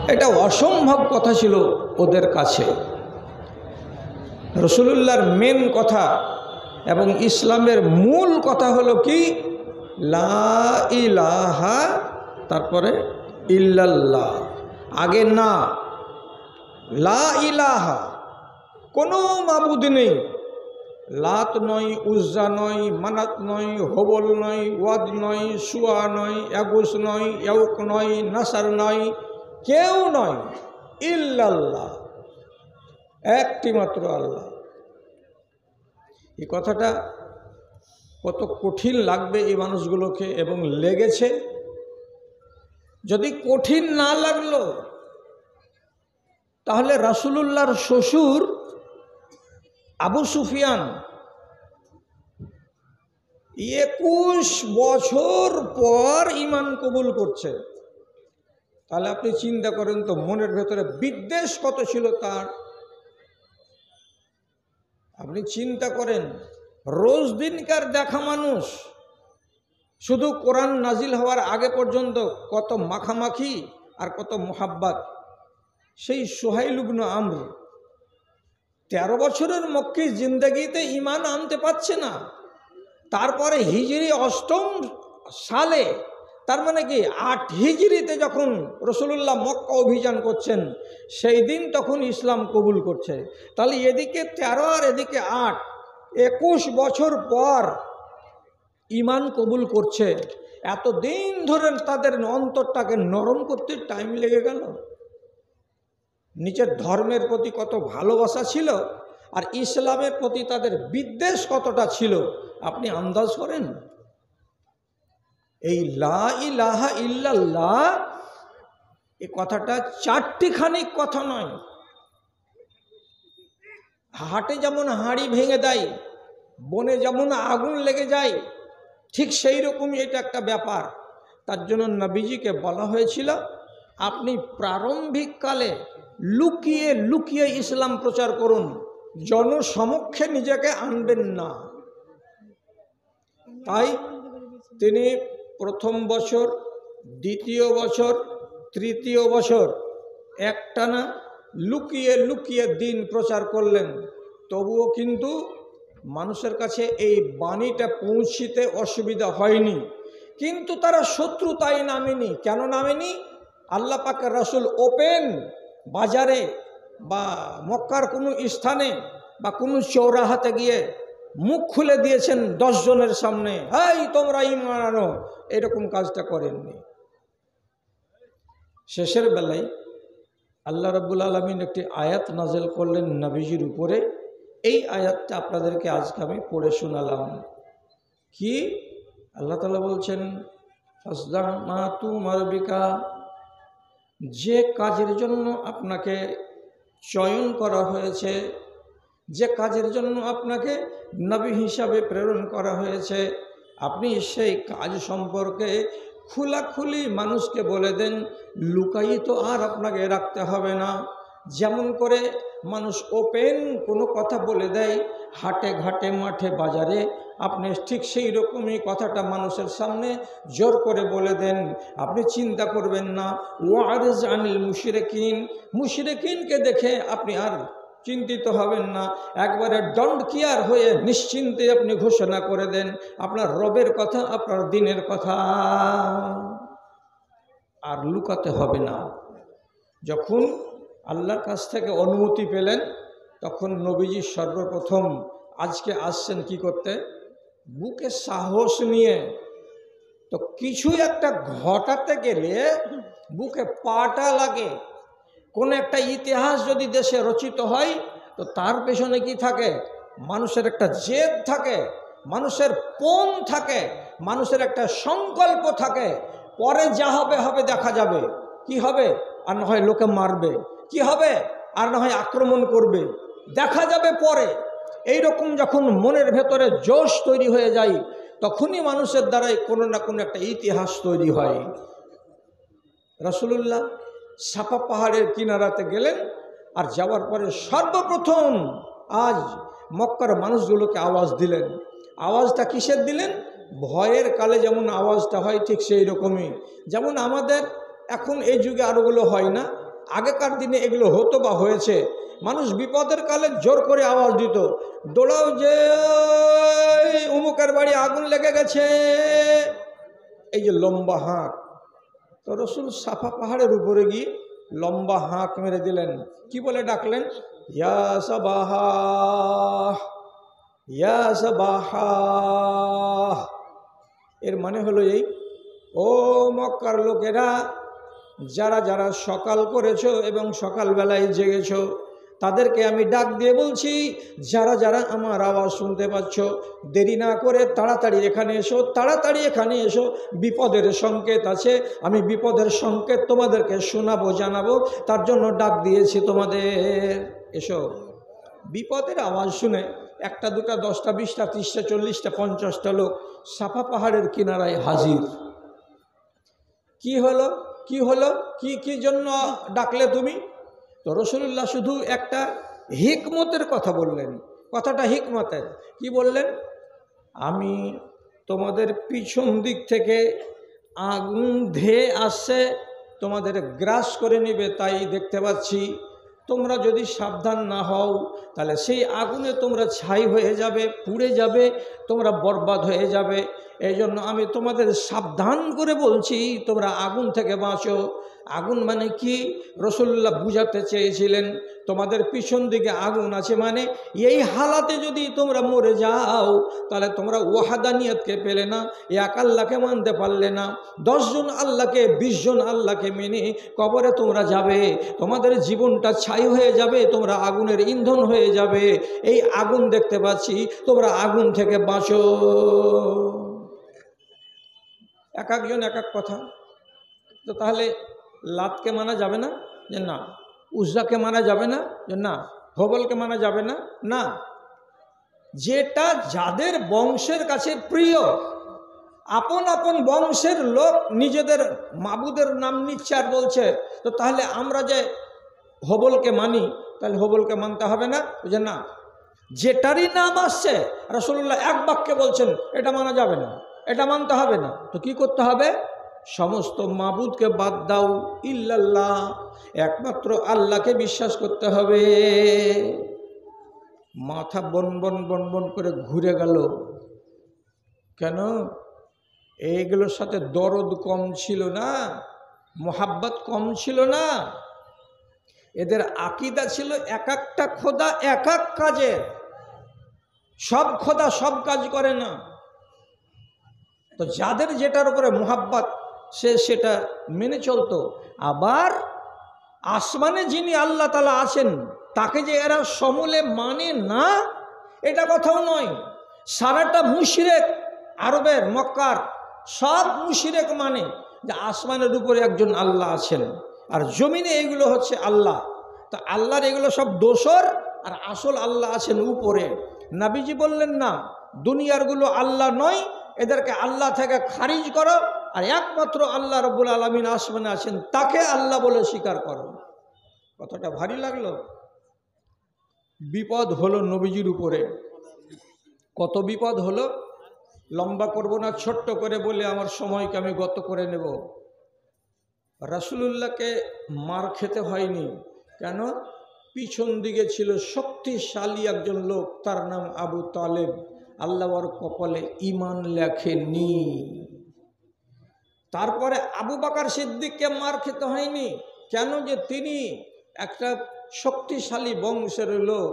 এটা অসম্ভব কথা ছিল ওদের কাছে। রাসূলুল্লাহর মেন কথা এবং ইসলামের মূল কথা হলো কি, লা ইলাহা তারপরে ইল্লাল্লাহ, আগে না, লা ইলাহা, কোনো মাবুদ নেই, লাত নয়, উজ্জা নয়, মানাত নয়, হবল নয়, ওয়াদ নয়, সুয়া নয়, এগুস নয়, ইউক নয়, নাসার নয়, কেউ নয়, ইল্লাল্লাহ, একটি মাত্র আল্লাহ। এই কথাটা কত কঠিন লাগবে এই মানুষগুলোকে, এবং লেগেছে। যদি কঠিন না লাগলো তাহলে রাসূলুল্লাহর শ্বশুর আবু সুফিয়ান 21 বছর পর ঈমান কবুল করছে। তাহলে আপনি চিন্তা করেন তো মনের ভেতরে বিদ্বেষ কত ছিল তার। আপনি চিন্তা করেন, রোজ দিনকার দেখা মানুষ, শুধু কোরআন নাজিল হওয়ার আগে পর্যন্ত কত মাখামাখি আর কত মোহাব্বত। সেই সুহাইল ইবনে আমর 13 বছরের মক্কি জিন্দেগিতে ঈমান আনতে পারছে না। তারপরে হিজরি 8ম সালে, তার মানে কি 8 হিজরিতে যখন রাসূলুল্লাহ মক্কা অভিযান করছেন, সেই দিন তখন ইসলাম কবুল করছে। তাহলে এদিকে 13 আর এদিকে 8, 21 বছর পর ঈমান কবুল করছে। এতদিন ধরে তাদের অন্তরটাকে নরম করতে টাইম লেগে গেল। নিজের ধর্মের প্রতি কত ভালোবাসা ছিল আর ইসলামের প্রতি তাদের বিদ্বেষ কতটা ছিল, আপনি আন্দাজ করেন। এই লা ইলাহা ইল্লাল্লাহ এই কথাটা চারটিখানি কথা নয়। হাটে যেমন হাঁড়ি ভেঙে দেয়, বনে যেমন আগুন লেগে যায়, ঠিক সেই রকমই এটা একটা ব্যাপার। তার জন্য নবীজিকে বলা হয়েছিল, আপনি প্রারম্ভিক কালে লুকিয়ে লুকিয়ে ইসলাম প্রচার করুন, জনসমক্ষে নিজেকে আনবেন না। তাই তিনি প্রথম বছর, দ্বিতীয় বছর, তৃতীয় বছর একটানা লুকিয়ে লুকিয়ে দিন প্রচার করলেন। তবুও কিন্তু মানুষের কাছে এই বাণীটা পৌঁছিতে অসুবিধা হয়নি। কিন্তু তারা শত্রুতায় নামেনি। কেন নামেনি? আল্লাহ পাকের রাসূল ওপেন বাজারে বা মক্কার কোনো স্থানে বা কোনো চৌরাহাতে গিয়ে মুখ খুলে দিয়েছেন 10 জনের সামনে, এই তোমরা ঈমান আনো, এরকম কাজটা করেননি। শেষের বেলায় আল্লাহ রাব্বুল আলামিন একটি আয়াত নাযিল করলেন নবীজির উপরে। এই আয়াতটা আপনাদেরকে আজকে আমি পড়ে শোনালাম। কি আল্লাহ তাআলা বলছেন, ফাসদা মা তুমার বিকা, যে কাজের জন্য আপনাকে চয়ন করা হয়েছে, যে কাজের জন্য আপনাকে নবী হিসাবে প্রেরণ করা হয়েছে, আপনি সেই কাজ সম্পর্কে খোলাখুলি মানুষকে বলে দেন। লুকায়িত আর আপনাকে রাখতে হবে না। যেমন করে মানুষ ওপেন কোনো কথা বলে দেয় হাটে ঘাটে মাঠে বাজারে, আপনি ঠিক সেই রকমই কথাটা মানুষের সামনে জোর করে বলে দেন। আপনি চিন্তা করবেন না। ওয়ারিজ আনিল মুশরিকিন, মুশরিকিনকে দেখে আপনি আর চিন্তিত হবেন না। একবারে ডন্ট কেয়ার হয়ে নিশ্চিন্তে আপনি ঘোষণা করে দেন আপনার রবের কথা, আপনার দিনের কথা, আর লুকাতে হবে না। যখন আল্লাহর কাছ থেকে অনুমতি পেলেন, তখন নবীজি সর্বপ্রথম আজকে আসছেন কি করতে? বুকে সাহস নিয়ে। তো কিছু একটা ঘটাতে গেলে বুকে পাটা লাগে। কোন একটা ইতিহাস যদি দেশে রচিত হয়, তো তার পেছনে কি থাকে? মানুষের একটা জেদ থাকে, মানুষের পণ থাকে, মানুষের একটা সংকল্প থাকে। পরে যা হবে হবে, দেখা যাবে কি হবে, আর না হয় লোকে মারবে, কি হবে, আর না হয় আক্রমণ করবে, দেখা যাবে পরে। এইরকম যখন মনের ভেতরে জোশ তৈরি হয়ে যায়, তখনই মানুষের দ্বারাই কোনো না কোনো একটা ইতিহাস তৈরি হয়। রাসূলুল্লাহ সাফা পাহাড়ের কিনারাতে গেলেন, আর যাওয়ার পরে সর্বপ্রথম আজ মক্কার মানুষগুলোকে আওয়াজ দিলেন। আওয়াজটা কিসের দিলেন? ভয়ের কালে যেমন আওয়াজটা হয় ঠিক সেই রকমই। যেমন আমাদের এখন এই যুগে আরোগুলো হয় না, আগেকার দিনে এগুলো হতো বা হয়েছে। মানুষ বিপদের কালে জোর করে আওয়াজ দিত, দৌড়াও যে অমুকের বাড়ি আগুন লেগে গেছে, এই যে লম্বা হাঁক। তো রসুল সাফা পাহাড়ের উপরে গিয়ে লম্বা হাঁক মেরে দিলেন। কি বলে ডাকলেন? ইয়া সাবাহা, ইয়া সাবাহা। এর মানে হলো এই, ও মক্কার লোকেরা, যারা যারা সকাল করেছো এবং সকালবেলায় জেগেছো, তাদেরকে আমি ডাক দিয়ে বলছি, যারা যারা আমার আওয়াজ শুনতে পাচ্ছ, দেরি না করে তাড়াতাড়ি এখানে এসো, তাড়াতাড়ি এখানে এসো। বিপদের সংকেত আছে, আমি বিপদের সংকেত তোমাদেরকে শোনাবো, জানাবো, তার জন্য ডাক দিয়েছি তোমাদের, এসো। বিপদের আওয়াজ শুনে একটা দুটা 10টা 20টা 30টা 40টা 50টা লোক সাফা পাহাড়ের কিনারায় হাজির। কি হলো, কি হলো, কি জন্য ডাকলে তুমি? তো রাসূলুল্লাহ শুধু একটা হিকমতের কথা বললেন। কথাটা হিকমতের। কি বললেন? আমি তোমাদের পিছন দিক থেকে আগুন ধেয়ে আসছে, তোমাদের গ্রাস করে নেবে, তাই দেখতে পাচ্ছি। তোমরা যদি সাবধান না হও তাহলে সেই আগুনে তোমরা ছাই হয়ে যাবে, পুড়ে যাবে, তোমরা বরবাদ হয়ে যাবে। এই জন্য আমি তোমাদের সাবধান করে বলছি, তোমরা আগুন থেকে বাঁচো। আগুন মানে কি? রাসূলুল্লাহ বুঝাতে চেয়েছিলেন, তোমাদের পিছন দিকে আগুন আছে, মানে এই হালাতে যদি তোমরা মরে যাও তাহলে তোমরা ওয়াহাদানিয়তকে পেলে না, এক আল্লাহকে মানতে পারলে না। 10 জন আল্লাহকে 20 জন আল্লাহকে মেনে কবরে তোমরা যাবে, তোমাদের জীবনটা ছাই হয়ে যাবে, তোমরা আগুনের ইন্ধন হয়ে যাবে। এই আগুন দেখতে পাচ্ছি, তোমরা আগুন থেকে বাঁচো। এক একজন এক এক কথা। তো তাহলে লাতকে মানা যাবে না? যে না। উজ্জাকে মানা যাবে না? যে না। হবলকে মানা যাবে না? না। যেটা যাদের বংশের কাছে প্রিয়, আপন আপন বংশের লোক নিজেদের মাবুদের নাম নিচ্ছে আর বলছে, তো তাহলে আমরা যে হবলকে মানি, তাহলে হবলকে মানতে হবে না? যে না, যেটারই নাম আসছে রাসূলুল্লাহ এক বাক্যে বলছেন এটা মানা যাবে না, এটা মানতে হবে না। তো কি করতে হবে? সমস্ত মাবুদকে বাদ দাও, ইল্লাল্লাহ, একমাত্র আল্লাহকে বিশ্বাস করতে হবে। মাথা বন বন বন বন করে ঘুরে গেল। কেন? এইগুলোর সাথে দরদ কম ছিল না, মোহাব্বত কম ছিল না। এদের আকীদা ছিল এক একটা খোদা এক এক কাজে, সব খোদা সব কাজ করে না। তো যাদের যেটার উপরে মোহাব্বত, সে সেটা মেনে চলতো। আবার আসমানে যিনি আল্লাহ তাআলা আছেন, তাকে যে এরা সমূলে মানে না, এটা কথাও নয়। সারাটা মুশরিক, আরবের মক্কার সব মুশরিক মানে যে আসমানের উপরে একজন আল্লাহ আছেন, আর জমিনে এগুলো হচ্ছে আল্লাহ। তো আল্লাহর এগুলো সব দোসর, আর আসল আল্লাহ আছেন উপরে। নবীজি বললেন না, দুনিয়ারগুলো আল্লাহ নয়, এদেরকে আল্লাহ থেকে খারিজ করো, আর একমাত্র আল্লাহ রাব্বুল আলামিন আসমানে আছেন, তাকে আল্লাহ বলে স্বীকার করো। কতটা ভারী লাগলো। বিপদ হলো নবীজির উপরে। কত বিপদ হলো, লম্বা করব না, ছোট্ট করে বলে আমার সময়কে আমি গত করে নেব। রাসূলুল্লাহকে মার খেতে হয়নি। কেন? পিছন দিকে ছিল শক্তিশালী একজন লোক, তার নাম আবু তালেব। আল্লাহর কপালে ঈমান লেখেনি। তারপরে আবু বকর সিদ্দিককে মার খেতে হয়নি। কেন? যে তিনি একটা শক্তিশালী বংশের লোক,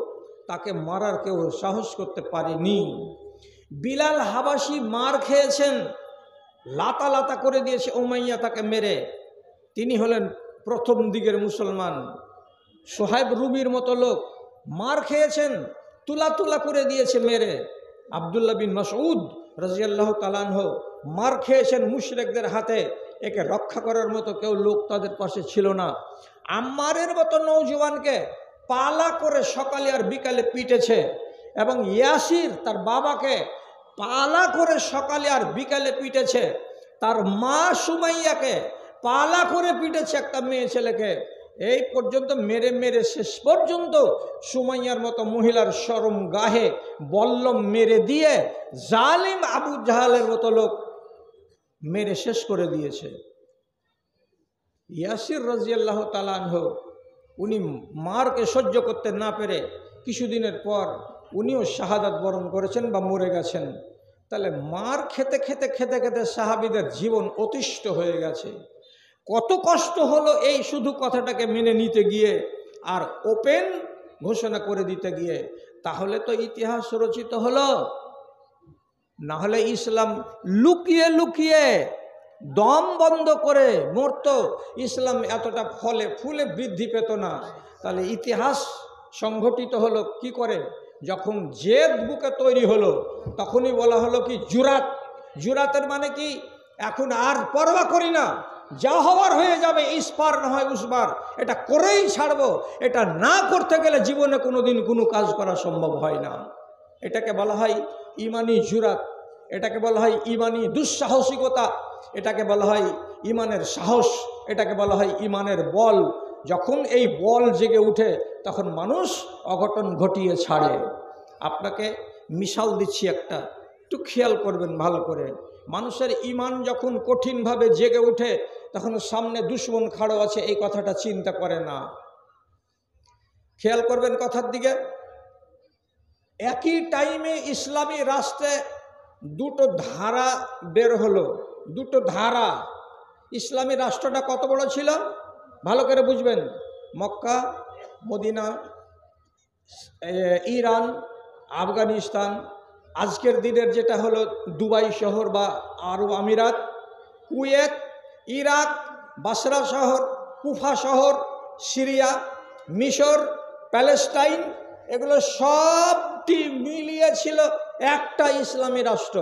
তাকে মারার কেউ সাহস করতে পারেনি। বিলাল হাবাসি মার খেয়েছেন, লাতা লাতা করে দিয়েছে উমাইয়া তাকে মেরে। তিনি হলেন প্রথম দিকের মুসলমান। সোহাইব রুমির মতো লোক মার খেয়েছেন, তুলা তুলা করে দিয়েছে মেরে। আব্দুল্লাহ বিন মাসউদ রাদিয়াল্লাহু তাআলা আনহু মার খেয়েছেন মুশরিকদের হাতে। একে রক্ষা করার মতো কেউ লোক তাদের পাশে ছিল না। আম্মারের মতো নওজোয়ানকে পালা করে সকালে আর বিকালে পিটেছে, এবং ইয়াসির তার বাবাকে পালা করে সকালে আর বিকালে পিটেছে। তার মা সুমাইয়াকে পালা করে পিটেছে একটা মেয়ে ছেলেকে। এই পর্যন্ত মেরে মেরে শেষ পর্যন্ত সুমাইয়ার মতো মহিলার শরম গাহে বল্লম মেরে দিয়ে জালিম আবু জাহালের মতো লোক মেরে শেষ করে দিয়েছে। ইয়াসির রাদিয়াল্লাহু তাআলা আনহু উনি মারকে সহ্য করতে না পেরে কিছুদিনের পর উনিও শাহাদাত বরণ করেছেন বা মরে গেছেন। তাহলে মার খেতে খেতে খেতে খেতে সাহাবীদের জীবন অতিষ্ঠ হয়ে গেছে। কত কষ্ট হলো এই শুধু কথাটাকে মেনে নিতে গিয়ে আর ওপেন ঘোষণা করে দিতে গিয়ে। তাহলে তো ইতিহাস রচিত হলো। না হলে ইসলাম লুকিয়ে লুকিয়ে দম বন্ধ করে মরত, ইসলাম এতটা ফলে ফুলে বৃদ্ধি পেত না। তাহলে ইতিহাস সংঘটিত হলো কি করে? যখন জেদ বুকে তৈরি হলো তখনই বলা হলো কি জুরাত। জুরাতের মানে কি? এখন আর পরোয়া করি না, যা হওয়ার হয়ে যাবে, ইসপার না হয় উসবার, এটা করেই ছাড়বো। এটা না করতে গেলে জীবনে কোনোদিন কোনো কাজ করা সম্ভব হয় না। এটাকে বলা হয় ইমানি জুরাত, এটাকে বলা হয় ইমানি দুঃসাহসিকতা, এটাকে বলা হয় ইমানের সাহস, এটাকে বলা হয় ইমানের বল। যখন এই বল জেগে উঠে তখন মানুষ অঘটন ঘটিয়ে ছাড়ে। আপনাকে মিশাল দিচ্ছি একটা, একটু খেয়াল করবেন ভালো করে। মানুষের ইমান যখন কঠিনভাবে জেগে উঠে তখন সামনে দুশ্মন খাড়ো আছে এই কথাটা চিন্তা করে না। খেয়াল করবেন কথার দিকে। একই টাইমে ইসলামী রাষ্ট্রে দুটো ধারা বের হলো, দুটো ধারা। ইসলামী রাষ্ট্রটা কত বড় ছিল ভালো করে বুঝবেন। মক্কা, মদিনা, ইরান, আফগানিস্তান, আজকের দিনের যেটা হলো দুবাই শহর বা আরব আমিরাত, কুয়েত, ইরাক, বাসরা শহর, কুফা শহর, সিরিয়া, মিশর, প্যালেস্টাইন, এগুলো সবটি মিলিয়ে ছিল একটা ইসলামী রাষ্ট্র।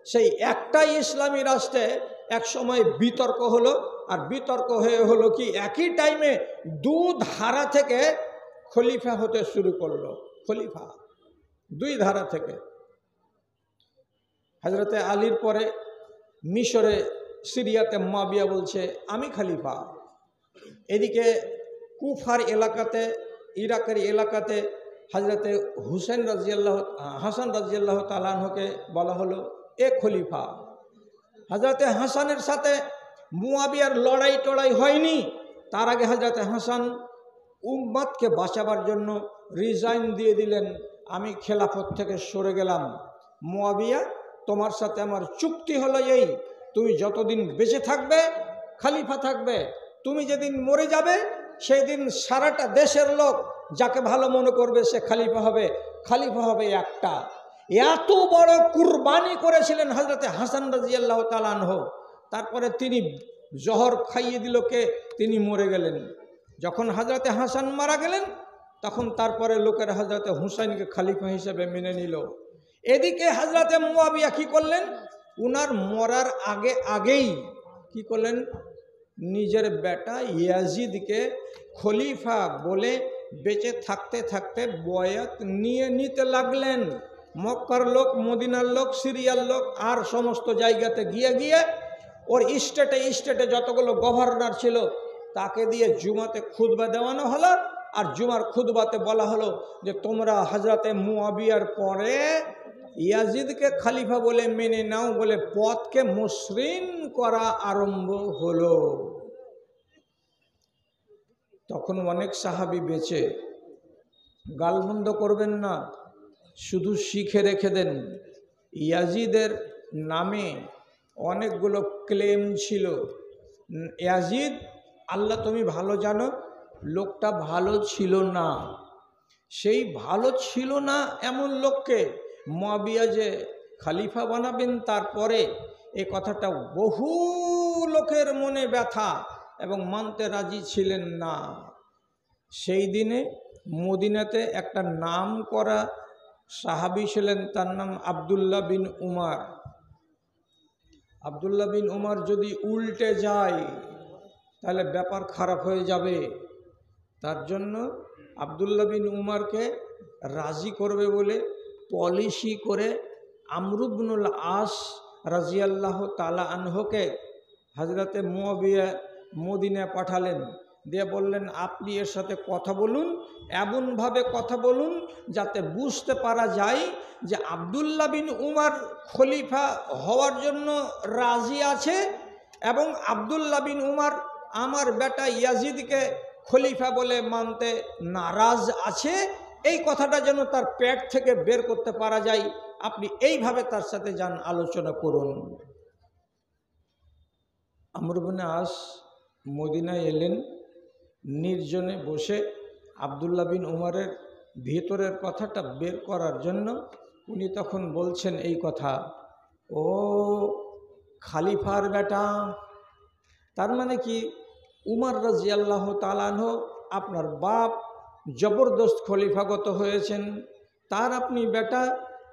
সেই একটা ইসলামী রাষ্ট্রে এক সময় বিতর্ক হলো, আর বিতর্ক হয়ে হলো কি একই টাইমে দু ধারা থেকে খলিফা হতে শুরু করলো। খলিফা দুই ধারা থেকে। হযরতে আলীর পরে মিশরে, সিরিয়াতে মুয়াবিয়া বলছে আমি খলিফা। এদিকে কুফার এলাকাতে, ইরাকের এলাকাতে হযরতে হাসান রাদিয়াল্লাহু তাআলা আনহুকে বলা হলো এ খলিফা। হযরতে হাসানের সাথে মুয়াবিয়ার লড়াই টড়াই হয়নি। তার আগে হযরতে হাসান উম্মতকে বাঁচাবার জন্য রিজাইন দিয়ে দিলেন, আমি খেলাফত থেকে সরে গেলাম। মুয়াবিয়া, তোমার সাথে আমার চুক্তি হলো এই, তুমি যতদিন বেঁচে থাকবে খলিফা থাকবে, তুমি যেদিন মরে যাবে সেই দিন সারাটা দেশের লোক যাকে ভালো মনে করবে সে খলিফা হবে। খলিফা হবে একটা। এত বড় কুরবানি করেছিলেন হযরতে হাসান রাদিয়াল্লাহু তাআলা আনহু। তারপরে তিনি জহর খাইয়ে দিল কে? তিনি মরে গেলেন। যখন হযরতে হাসান মারা গেলেন তখন তারপরে লোকেরা হযরতে হুসাইনকে খলিফা হিসেবে মেনে নিল। এদিকে হযরতে মুয়াবিয়া কি করলেন? উনার মরার আগেই কি করলেন? নিজের বেটা ইয়াজিদকে খলিফা বলে বেঁচে থাকতে থাকতে বয়াত নিতে লাগলেন। মক্কার লোক, মদিনার লোক, সিরিয়ার লোক আর সমস্ত জায়গাতে গিয়ে গিয়ে ওর স্টেটে যতগুলো গভর্নর ছিল তাকে দিয়ে জুমাতে খুতবা দেওয়ানো হলো। আর জুমার খুতবাতে বলা হলো যে তোমরা হযরতে মুয়াবিয়ার পরে ইয়াজিদকে খলিফা বলে মেনে নাও, বলে পথকে মসৃণ করা আরম্ভ হলো। তখন অনেক সাহাবী বেঁচে। গালমন্দ করবেন না, শুধু শিখে রেখে দেন। ইয়াজিদের নামে অনেকগুলো ক্লেম ছিল। ইয়াজিদ, আল্লাহ তুমি ভালো জানো, লোকটা ভালো ছিল না। সেই ভালো ছিল না এমন লোককে মুয়াবিয়া যে খলিফা বানাবেন তারপরে, এই কথাটা বহু লোকের মনে ব্যথা এবং মানতে রাজি ছিলেন না। সেই দিনে মদিনাতে একটা নাম করা সাহাবী ছিলেন, তার নাম আব্দুল্লাহ বিন উমার। আব্দুল্লাহ বিন উমার যদি উল্টে যায় তাহলে ব্যাপার খারাপ হয়ে যাবে। তার জন্য আব্দুল্লাহ বিন উমারকে রাজি করবে বলে পলিসি করে আমর ইবনুল আস রাদিয়াল্লাহু তাআলা আনহুকে হযরতে মুয়াবিয়া মদিনায় পাঠালেন। দিয়ে বললেন আপনি এর সাথে কথা বলুন, এমনভাবে কথা বলুন যাতে বুঝতে পারা যায় যে আব্দুল্লাহ বিন উমার খলিফা হওয়ার জন্য রাজি আছে এবং আব্দুল্লাহ বিন উমার আমার বেটা ইয়াজিদকে খলিফা বলে মানতে নারাজ আছে, এই কথাটা যেন তার পেট থেকে বের করতে পারা যায়, আপনি এইভাবে তার সাথে যান, আলোচনা করুন। আমর ইবনে আস মদিনায় এলেন, নির্জনে বসে আব্দুল্লাহ বিন উমরের ভিতরের কথাটা বের করার জন্য উনি তখন বলছেন এই কথা, ও খালিফার বেটা, তার মানে কি উমর রাদিয়াল্লাহু তাআলা আনহু আপনার বাপ জবরদস্ত খলিফাগত হয়েছেন, তার আপনি বেটা,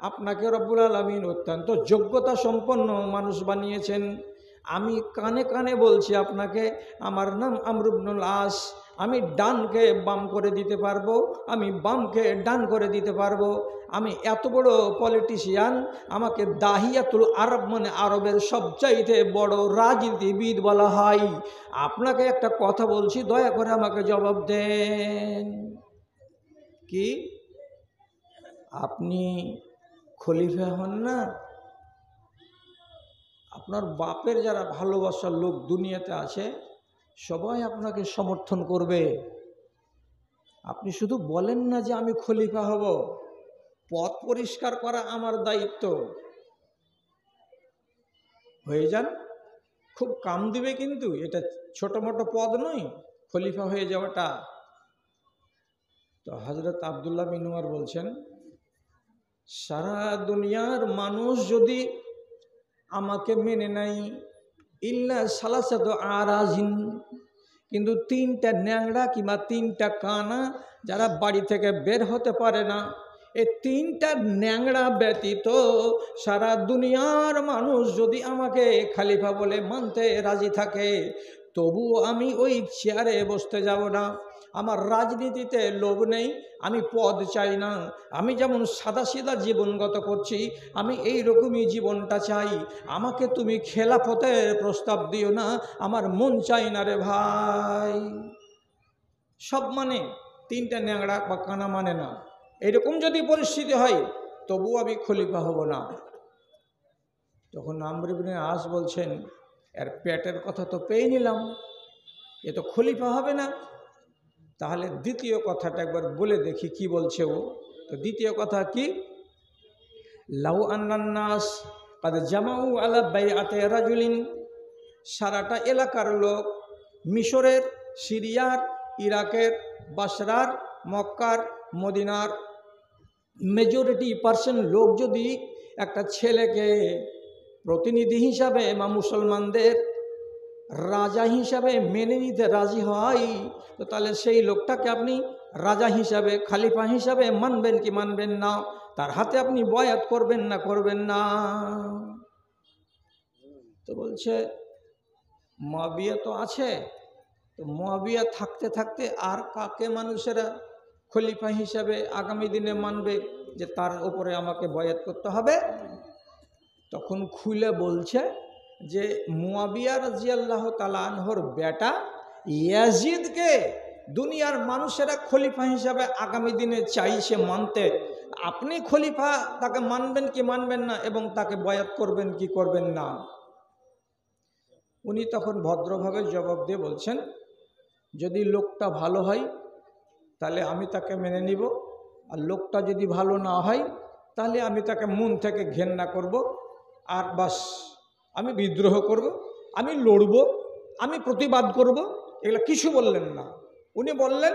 আপনাকে রব্বুল আলামিন অত্যন্ত যোগ্যতা সম্পন্ন মানুষ বানিয়েছেন। আমি কানে কানে বলছি আপনাকে, আমার নাম আমর ইবনুল আস, আমি ডানকে বাম করে দিতে পারবো, আমি বামকে ডান করে দিতে পারবো, আমি এত বড় পলিটিশিয়ান, আমাকে দাহিয়াতুল আরব মানে আরবের সবচাইতে বড় রাজনীতিবিদ বলা হয়। আপনাকে একটা কথা বলছি, দয়া করে আমাকে জবাব দেন, কি আপনি খলিফা হন না? আপনার বাপের যারা ভালোবাসার লোক দুনিয়াতে আছে সবাই আপনাকে সমর্থন করবে, আপনি শুধু বলেন না যে আমি খলিফা হব, পথ পরিষ্কার করা আমার দায়িত্ব, হয়ে যান, খুব কাম দিবে, কিন্তু এটা ছোট মোটো পদ নয় খলিফা হয়ে যাওয়াটা। তো হযরত আব্দুল্লাহ বিন উমর বলছেন, সারা দুনিয়ার মানুষ যদি আমাকে মেনে নেয়, ইল্লা সালাসাতু আরাজিন, কিন্তু তিনটা ন্যাংড়া কিংবা তিনটা কানা যারা বাড়ি থেকে বের হতে পারে না, এই তিনটা ন্যাংড়া ব্যতীত সারা দুনিয়ার মানুষ যদি আমাকে খলিফা বলে মানতে রাজি থাকে, তবুও আমি ওই চেয়ারে বসতে যাব না। আমার রাজনীতিতে লোভ নেই, আমি পদ চাই না, আমি যেমন সাদাসিধা জীবনগত করছি আমি এই রকমই জীবনটা চাই। আমাকে তুমি খেলাফতের প্রস্তাব দিও না, আমার মন চাই না রে ভাই। সব মানে, তিনটা ন্যাংড়া বা কানা মানে না, এরকম যদি পরিস্থিতি হয় তবু আমি খলিফা হব না। তখন আমর ইবনে আস বলছেন, এর পেটের কথা তো পেয়ে নিলাম, এ তো খলিফা হবে না, তাহলে দ্বিতীয় কথাটা একবার বলে দেখি কি বলছে ও। তো দ্বিতীয় কথা কি, লাউ আন্নান নাস কাদ জামাউ আলা বাইআতি রাজুলিন, সারাটা এলাকার লোক, মিশরের, সিরিয়ার, ইরাকের, বাসরার, মক্কার, মদিনার মেজরিটি পার্সেন্ট লোক যদি একটা ছেলেকে প্রতিনিধি হিসাবে বা মুসলমানদের রাজা হিসাবে মেনে নিতে রাজি হয়, তো তাহলে সেই লোকটাকে আপনি রাজা হিসাবে, খলিফা হিসাবে মানবেন কি মানবেন না? তার হাতে আপনি বয়াত করবেন না করবেন না? তো বলছে মুয়াবিয়া তো আছে, তো মুয়াবিয়া থাকতে থাকতে আর কাকে মানুষেরা খলিফা হিসাবে আগামী দিনে মানবে যে তার উপরে আমাকে বয়াত করতে হবে? তখন খুলে বলছে যে মুয়াবিয়া রাদিয়াল্লাহু তাআলা আনহুর বেটা ইয়াজিদকে দুনিয়ার মানুষেরা খলিফা হিসাবে আগামী দিনে চাইছে মানতে, আপনি খলিফা তাকে মানবেন কি মানবেন না এবং তাকে বয়াত করবেন কি করবেন না? উনি তখন ভদ্রভাবে জবাব দিয়ে বলছেন, যদি লোকটা ভালো হয় তাহলে আমি তাকে মেনে নিব, আর লোকটা যদি ভালো না হয় তাহলে আমি তাকে মন থেকে ঘেন্না করব, আর বাস আমি বিদ্রোহ করব, আমি লড়ব, আমি প্রতিবাদ করব, এগুলো কিছু বললেন না। উনি বললেন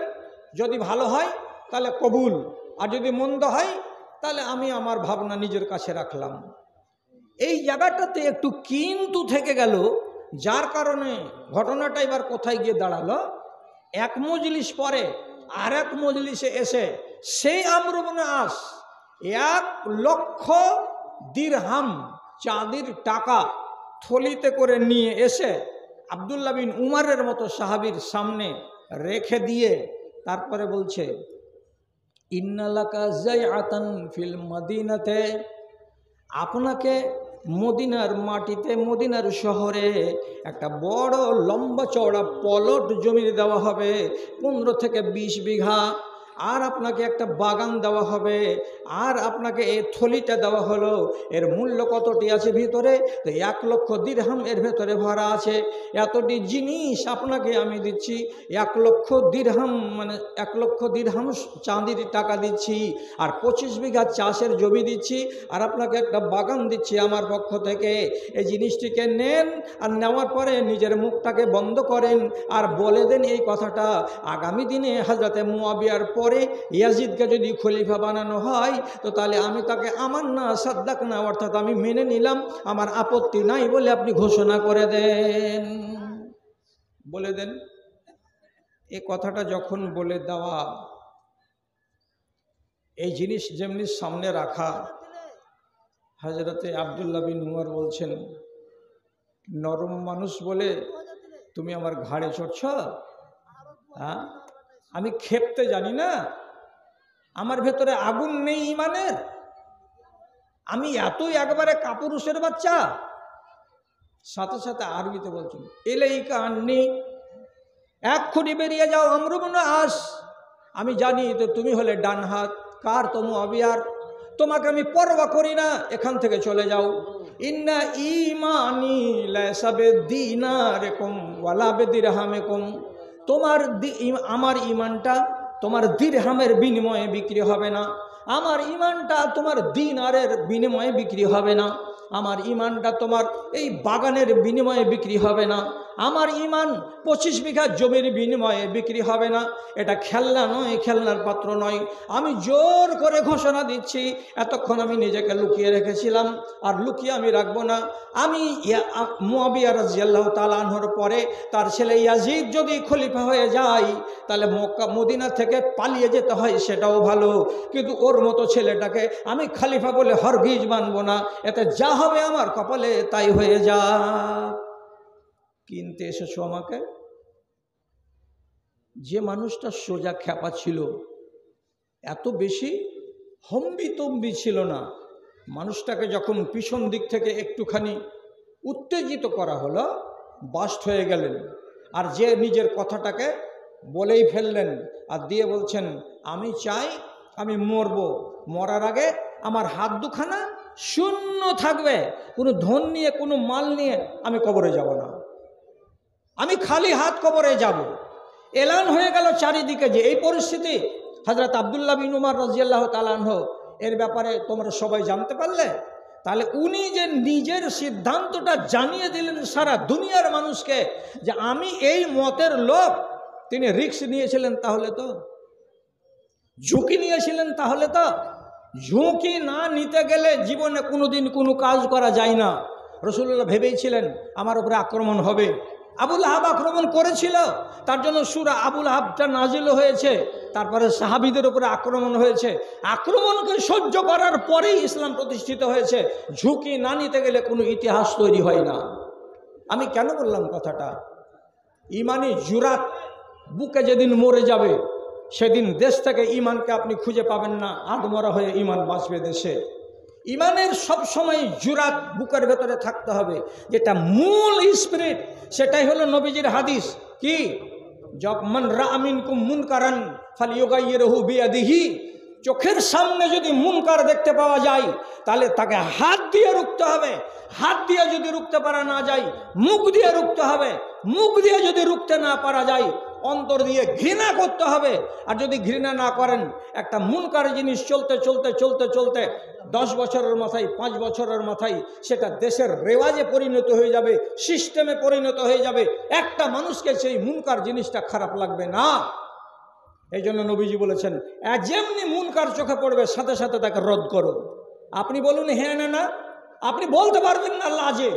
যদি ভালো হয় তাহলে কবুল, আর যদি মন্দ হয় তাহলে আমি আমার ভাবনা নিজের কাছে রাখলাম। এই জায়গাটাতে একটু কিন্তু থেকে গেল, যার কারণে ঘটনাটা এবার কোথায় গিয়ে দাঁড়ালো, এক মজলিস পরে আর এক মজলিসে এসে সেই আমর ইবনে আস 1,00,000 দিরহাম চাঁদির টাকা থলিতে করে নিয়ে এসে আব্দুল্লাহ বিন উমরের মতো সাহাবীর সামনে রেখে দিয়ে তারপরে বলছে, ইন্নালাকা যায়আতান ফিল মদিনাতে, আপনাকে মদিনার মাটিতে, মদিনার শহরে একটা বড় লম্বা চওড়া পলট জমি দেওয়া হবে, 15 থেকে 20 বিঘা। আর আপনাকে একটা বাগান দেওয়া হবে, আর আপনাকে এই থলিটা দেওয়া হলো, এর মূল্য কতটি আছে ভিতরে? তো 1,00,000 দিরহাম এর ভেতরে ভরা আছে। এতটি জিনিস আপনাকে আমি দিচ্ছি, 1,00,000 দিরহাম, মানে 1,00,000 দিরহাম চাঁদির টাকা দিচ্ছি, আর 25 বিঘা চাষের জমি দিচ্ছি, আর আপনাকে একটা বাগান দিচ্ছি আমার পক্ষ থেকে। এই জিনিসটিকে নেন, আর নেওয়ার পরে নিজের মুখটাকে বন্ধ করেন, আর বলে দেন এই কথাটা, আগামী দিনে হযরতে মুয়াবিয়ার পরে ইয়াজিদকে যদি খলিফা বানানো হয়, তো তাহলে আমি তাকে আমার না সাদ্দাক না, অর্থাৎ আমি মেনে নিলাম, আমার আপত্তি নাই বলে আপনি ঘোষণা করে দেন। বলে দেন। এই কথাটা যখন বলে দেওয়া, এই জিনিস যেমনি সামনে রাখা, হযরতে আব্দুল্লাহ বিন উমর বলছেন, নরম মানুষ বলে তুমি আমার ঘাড়ে চড়ছ? হ্যাঁ, আমি খেপতে জানি না? আমার ভেতরে আগুন নেই ইমানের? আমি এতই একবারে কাপুরুষের বাচ্চা? সাথে সাথে আরবিতে বলছেন, এলাইকা আন্নি, এক্ষুনি বেরিয়ে যাও আমরু ইবনে আস, আমি জানি তো তুমি হলে ডান হাত। কার? তো মুআবিয়ার। তোমাকে আমি পরোয়া করি না, এখান থেকে চলে যাও। ইন্না ঈমানি লায়সা বিদিনারিকুম ওয়ালা বিদিরহামিকুম, আমার ইমানটা তোমার দিরহামের বিনিময়ে বিক্রি হবে না, আমার ইমানটা তোমার দিনারের বিনিময়ে বিক্রি হবে না, আমার ইমানটা তোমার এই বাগানের বিনিময়ে বিক্রি হবে না, আমার ইমান 25 বিঘা জমির বিনিময়ে বিক্রি হবে না। এটা খেলনা নয়, খেলনার পাত্র নয়। আমি জোর করে ঘোষণা দিচ্ছি, এতক্ষণ আমি নিজেকে লুকিয়ে রেখেছিলাম, আর লুকিয়ে আমি রাখবো না। আমি মুআবিয়া রাদিয়াল্লাহু তাআলা আনহুর পরে তার ছেলে ইয়াজিদ যদি খলিফা হয়ে যায়, তাহলে মক্কা মদিনা থেকে পালিয়ে যেতে হয় সেটাও ভালো, কিন্তু ওর মতো ছেলেটাকে আমি খলিফা বলে হরগিজ মানব না। এতে যা হবে আমার কপালে তাই হয়ে যা। কিনতে এসেছো আমাকে? যে মানুষটা সোজা খ্যাপা ছিল, এত বেশি হম্বিতম্বি ছিল না, মানুষটাকে যখন পিছন দিক থেকে একটুখানি উত্তেজিত করা হলো, বাস্ট হয়ে গেলেন, আর যে নিজের কথাটাকে বলেই ফেললেন, আর দিয়ে বলছেন, আমি চাই আমি মরব, মরার আগে আমার হাত দুখানা শূন্য থাকবে, কোনো ধন নিয়ে কোনো মাল নিয়ে আমি কবরে যাব না, আমি খালি হাত কবরে যাব। এলান হয়ে গেল চারিদিকে যে এই পরিস্থিতি। হযরত আব্দুল্লাহ বিন উমর রাদিয়াল্লাহু তাআলা আনহু এর ব্যাপারে তোমরা সবাই জানতে পারলে, তাহলে উনি যে নিজের সিদ্ধান্তটা জানিয়ে দিলেন সারা দুনিয়ার মানুষকে যে আমি এই মতের লোক, তিনি রিস্ক নিয়েছিলেন, তাহলে তো ঝুঁকি নিয়েছিলেন, তাহলে তো ঝুঁকি না নিতে গেলে জীবনে কোনোদিন কোনো কাজ করা যায় না। রাসূলুল্লাহ ভেবেছিলেন আমার উপরে আক্রমণ হবে, আবুল আহাব আক্রমণ করেছিল, তার জন্য সূরা আবুল আহাবটা নাজিল হয়েছে, তারপরে সাহাবীদের উপরে আক্রমণ হয়েছে, আক্রমণকে সহ্য করার পরেই ইসলাম প্রতিষ্ঠিত হয়েছে। ঝুঁকি না নিতে গেলে কোনো ইতিহাস তৈরি হয় না। আমি কেন বললাম কথাটা? ইমানি জুরাত বুকে যেদিন মরে যাবে, সেদিন দেশ থেকে ইমানকে আপনি খুঁজে পাবেন না, আধমরা হয়ে ইমান বাঁচবে দেশে। ইমানের সব সময় জুরাত বুকের ভেতরে থাকতে হবে, যেটা মূল স্পিরিট, সেটাই হলো নবীজির হাদিস। কি? মান রাআ মিনকুম মুনকারান ফালিয়ুগাইয়িরহু বিয়াদিহি, চোখের সামনে যদি মুনকার দেখতে পাওয়া যায়, তাহলে তাকে হাত দিয়ে রুখতে হবে। হাত দিয়ে যদি রুখতে পারা না যায়, মুখ দিয়ে রুখতে হবে। মুখ দিয়ে যদি রুখতে না পারা যায়, অন্তর দিয়ে ঘৃণা করতে হবে। আর যদি ঘৃণা না করেন, একটা মুনকার জিনিস চলতে চলতে চলতে চলতে 10 বছরের মাথায়, 5 বছরের মাথায় সেটা দেশের রেওয়াজে পরিণত হয়ে যাবে, সিস্টেমে পরিণত হয়ে যাবে। একটা মানুষকে সেই মুনকার জিনিসটা খারাপ লাগবে না। এই জন্য নবীজি বলেছেন, যেমনি মুনকার চোখে পড়বে সাথে সাথে তাকে রদ করো। আপনি বলুন হ্যাঁ না না, আপনি বলতে পারবেন না লাজে,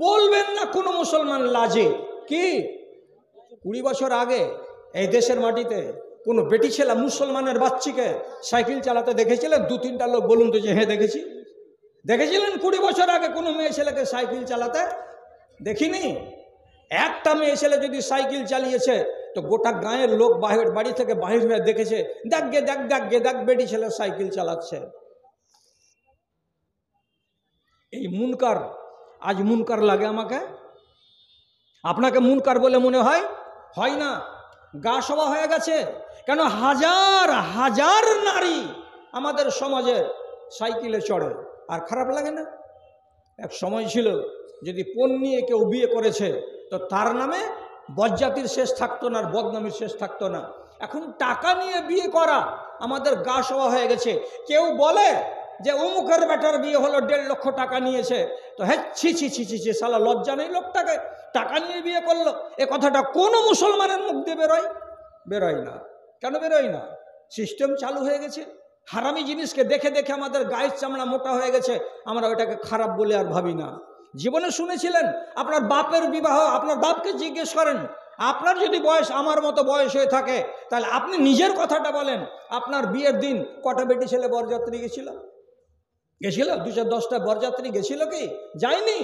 বলবেন না কোনো মুসলমান লাজে। কি 20 বছর আগে এই দেশের মাটিতে কোনো বেটি ছেলে মুসলমানের বাচ্চিকে সাইকেল চালাতে দেখেছিলেন? 2-3টা লোক বলুন তো যে হ্যাঁ দেখেছি। দেখেছিলেন 20 বছর আগে কোনো মেয়ে ছেলেকে সাইকেল চালাতে? দেখিনি। একটা মেয়ে ছেলে যদি সাইকেল চালিয়েছে, তো গোটা গাঁয়ের লোক বাড়ি থেকে বাহির হয়ে দেখেছে, দেখ গে দেখ, দেখ গে দেখ, বেটি ছেলে সাইকেল চালাচ্ছে। এই মুনকার, আজ মুনকার লাগে আমাকে, আপনাকে মুনকার বলে মনে হয়? হয় না। গা সওয়া হয়ে গেছে। কেন? হাজার হাজার নারী আমাদের সমাজে সাইকেলে চড়ে, আর খারাপ লাগে না? এক সময় ছিল যদি পণ নিয়ে কেউ বিয়ে করেছে তো তার নামে বজ্জাতির শেষ থাকতো না, আর বদনামির শেষ থাকতো না। এখন টাকা নিয়ে বিয়ে করা আমাদের গা সওয়া হয়ে গেছে। কেউ বলে যে অমুকের বেটার বিয়ে হলো 1.5 লক্ষ টাকা নিয়েছে, তো হ্যাঁ ছি ছি ছি ছি ছি, শালা লজ্জা নেই লোকটাকে, টাকা নিয়ে বিয়ে করলো। এ কথাটা কোনো মুসলমানের মুখ দিয়ে বেরোয় না। কেন বেরোয় না? সিস্টেম চালু হয়ে গেছে। হারামি জিনিসকে দেখে দেখে আমাদের গায়ের চামড়া মোটা হয়ে গেছে, আমরা ওটাকে খারাপ বলে আর ভাবি না। জীবনে শুনেছিলেন আপনার বাপের বিবাহ? আপনার বাপকে জিজ্ঞেস করেন। আপনার যদি বয়স আমার মতো বয়স হয়ে থাকে তাহলে আপনি নিজের কথাটা বলেন। আপনার বিয়ের দিন কটা বেটি ছেলে বরযাত্রী গেছিল? 210টা বরযাত্রী গেছিল কি? যায়নি।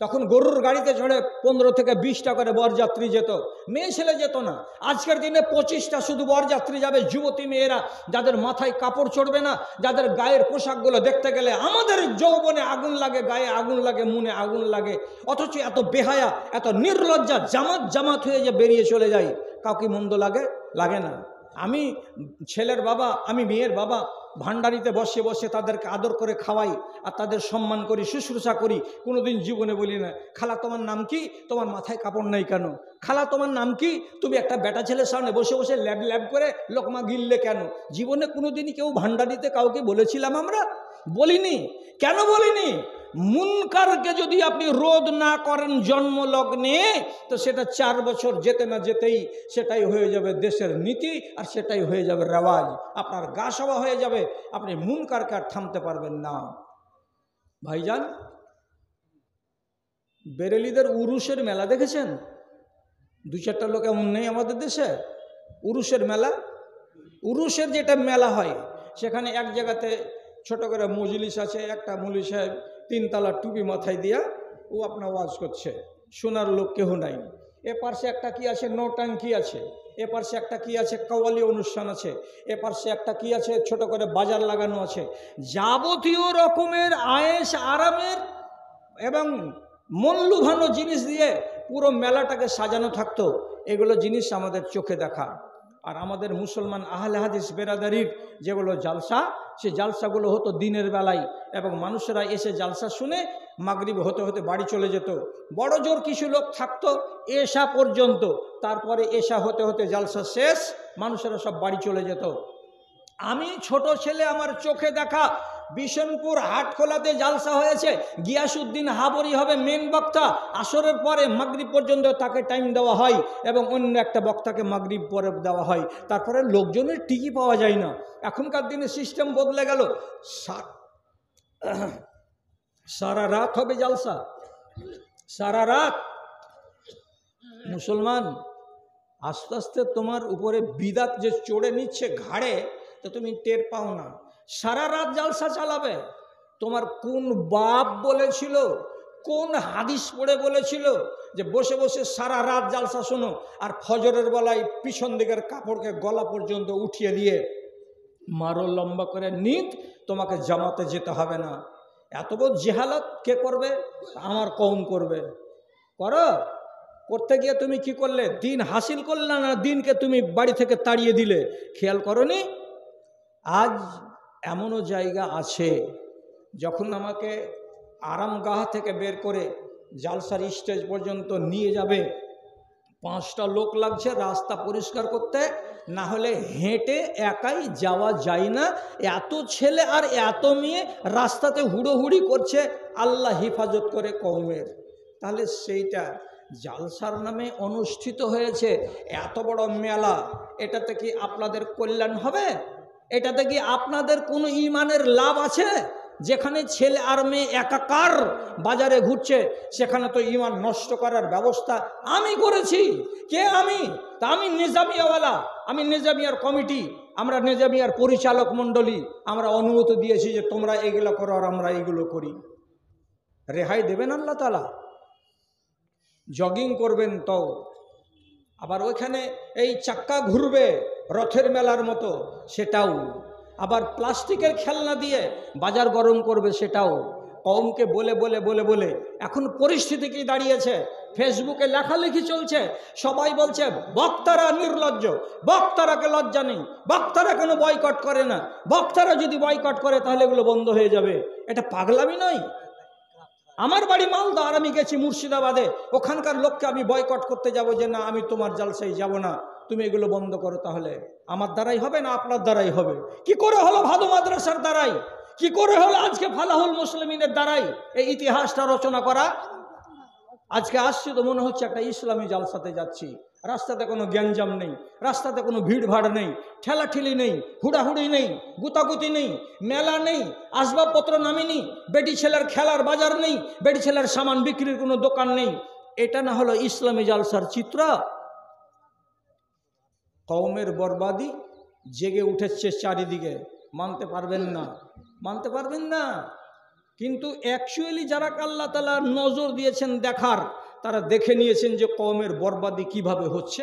তখন গরুর গাড়িতে চড়ে 15 থেকে 20টা করে বরযাত্রী যেত, মেয়ে ছেলে যেত না। আজকের দিনে 25টা শুধু বরযাত্রী যাবে, যুবতী মেয়েরা, যাদের মাথায় কাপড় চড়বে না, যাদের গায়ের পোশাকগুলো দেখতে গেলে আমাদের যৌবনে আগুন লাগে, গায়ে আগুন লাগে, মনে আগুন লাগে, অথচ এত বেহায়া, এত নির্লজ্জা জামাত হয়ে যে বেরিয়ে চলে যায়, কাউকে মন্দ লাগে না। আমি ছেলের বাবা, আমি মেয়ের বাবা, ভান্ডারিতে বসে বসে তাদেরকে আদর করে খাওয়াই আর তাদের সম্মান করি, শুশ্রূষা করি। কোনোদিন জীবনে বলি না খালা তোমার নাম কি, তোমার মাথায় কাপড় নেই কেন? খালা তোমার নাম কি, তুমি একটা বেটা ছেলের সামনে বসে বসে ল্যাব ল্যাব করে লোকমা গিললে কেন? জীবনে কোনোদিনই কেউ ভান্ডারিতে কাউকে বলেছিলাম আমরা? বলিনি। কেন বলিনি? মুনকারকে যদি আপনি রোধ না করেন জন্মলগ্নে, তো সেটা 4 বছর যেতে না যেতেই সেটাই হয়ে যাবে দেশের নীতি, আর সেটাই হয়ে যাবে রেওয়াজ। আপনার গা সওয়া হয়ে যাবে, আপনি মুনকারকে আর থামতে পারবেন না। ভাইজান, বেরেলিদের উরুসের মেলা দেখেছেন? 2-4টা লোক এমন নেই আমাদের দেশে? উরুসের মেলা, উরুসের যেটা মেলা হয়, সেখানে এক জায়গাতে ছোট করে মজলিস আছে। একটা মৌলভী সাহেব 3 তলা টুপি মাথায় দিয়া ও আপনার ওয়াজ করছে, শোনার লোক কেহ নাই। এ পাশে একটা কি আছে, নৌটাঙ্কি আছে। এ পাশে একটা কি আছে, কাওয়ালি অনুষ্ঠান আছে। এ পাশে একটা কি আছে, ছোট করে বাজার লাগানো আছে। যাবতীয় রকমের আয়েশ আরামের এবং মন লুভানো জিনিস দিয়ে পুরো মেলাটাকে সাজানো থাকতো। এগুলো জিনিস আমাদের চোখে দেখা। আর আমাদের মুসলমান আহলে হাদিস বেরাদারির যেগুলো জালসা, সে জালসাগুলো হতো দিনের বেলায়, এবং মানুষেরা এসে জালসা শুনে মাগরিব হতে হতে বাড়ি চলে যেত। বড় জোর কিছু লোক থাকতো এশা পর্যন্ত, তারপরে এশা হতে হতে জালসা শেষ, মানুষেরা সব বাড়ি চলে যেত। আমি ছোট ছেলে, আমার চোখে দেখা, বিশনপুর হাটখোলাতে জালসা হয়েছে। গিয়াসউদ্দিন হাবরি হবে মেন বক্তা। আসরের পরে মাগরিব পর্যন্ত তাকে টাইম দেওয়া হয়, এবং অন্য একটা বক্তাকে মাগরিব পরে দেওয়া হয়। তারপরে লোকজনের টিকি পাওয়া যায় না। এখনকার দিনে সিস্টেম বদলে গেল, সারা রাত হবে জালসা, সারা রাত। মুসলমান, আস্তে আস্তে তোমার উপরে বিদাত যে চড়ে নিচ্ছে ঘাড়ে, তো তুমি টের পাও না। সারা রাত জালসা চালাবে। তোমার কোন বাপ বলেছিল, কোন হাদিস পড়ে বলেছিল যে বসে বসে সারা রাত জালসা শোনো, আর ফজরের বেলায় পিছন দিকের কাপড়কে গলা পর্যন্ত উঠিয়ে দিয়ে মারো লম্বা করে নিত, তোমাকে জামাতে যেতে হবে না? এত বড় জেহালত কে করবে? আমার কওম করবে। করতে গিয়ে তুমি কি করলে? দিন হাসিল করলে না, দিনকে তুমি বাড়ি থেকে তাড়িয়ে দিলে। খেয়াল করনি? আজ এমনও জায়গা আছে, যখন আমাকে আরামগাহ থেকে বের করে জালসার স্টেজ পর্যন্ত নিয়ে যাবে, 5টা লোক লাগছে রাস্তা পরিষ্কার করতে, না হলে হেঁটে একাই যাওয়া যায় না। এত ছেলে আর এত মেয়ে রাস্তাতে হুড়োহুড়ি করছে, আল্লাহ হিফাজত করে কওমের। তাহলে সেইটা জালসার নামে অনুষ্ঠিত হয়েছে, এত বড় মেলা, এটাতে কি আপনাদের কল্যাণ হবে? এটাতে কি আপনাদের কোনো ইমানের লাভ আছে? যেখানে ছেলে আর মেয়ে একাকার বাজারে ঘুরছে, সেখানে তো ইমান নষ্ট করার ব্যবস্থা আমি করেছি। কে? আমি। তা আমি নিজামিয়াওয়ালা, আমি নিজামিয়ার কমিটি, আমরা নিজামিয়ার পরিচালক মণ্ডলী, আমরা অনুমতি দিয়েছি যে তোমরা এগুলো করো আর আমরা এগুলো করি। রেহাই দেবেন আল্লাহ তাআলা? জগিং করবেন তো, আবার ওইখানে এই চাক্কা ঘুরবে রথের মেলার মতো, সেটাও। আবার প্লাস্টিকের খেলনা দিয়ে বাজার গরম করবে, সেটাও। কওমকে বলে বলে বলে বলে এখন পরিস্থিতি কি দাঁড়িয়েছে, ফেসবুকে লেখালেখি চলছে, সবাই বলছে বক্তারা নির্লজ্জ, বক্তারাকে লজ্জা নেই, বক্তারা কেন বয়কট করে না, বক্তারা যদি বয়কট করে তাহলে এগুলো বন্ধ হয়ে যাবে। এটা পাগলামি নয়? আমার বাড়ি মালদা আর আমি গেছি মুর্শিদাবাদে, ওখানকার লোককে আমি বয়কট করতে যাব যে না আমি তোমার জালসায় যাব না, তুমি এগুলো বন্ধ করো, তাহলে আমার দ্বারাই হবে না আপনার দ্বারাই হবে? কি করে হলো ভাদু মাদ্রাসার দ্বারাই, কি করে হলো আজকে ফালাহুল মুসলিমিনের দ্বারাই এই ইতিহাসটা রচনা করা? আজকে আসছি তো মনে হচ্ছে একটা ইসলামী জালসাতে যাচ্ছি, রাস্তাতে কোনো গ্যাঞ্জাম নেই, রাস্তাতে কোনো ভিড়ভাড় নেই, ঠেলাঠেলি নেই, হুড়াহুড়ি নেই, গুতাগুতি নেই, মেলা নেই, আসবাবপত্র নামিনি, বেটি ছেলের খেলার বাজার নেই, বেটি ছেলের সামান বিক্রির কোনো দোকান নেই। এটা না হলো ইসলামী জালসার চিত্র? কওমের বরবাদি জেগে উঠেছে চারিদিকে, মানতে পারবেন না, মানতে পারবেন না। কিন্তু অ্যাকচুয়ালি যারা আল্লাহ তাআলা নজর দিয়েছেন দেখার, তারা দেখে নিয়েছেন যে কওমের বরবাদি কিভাবে হচ্ছে।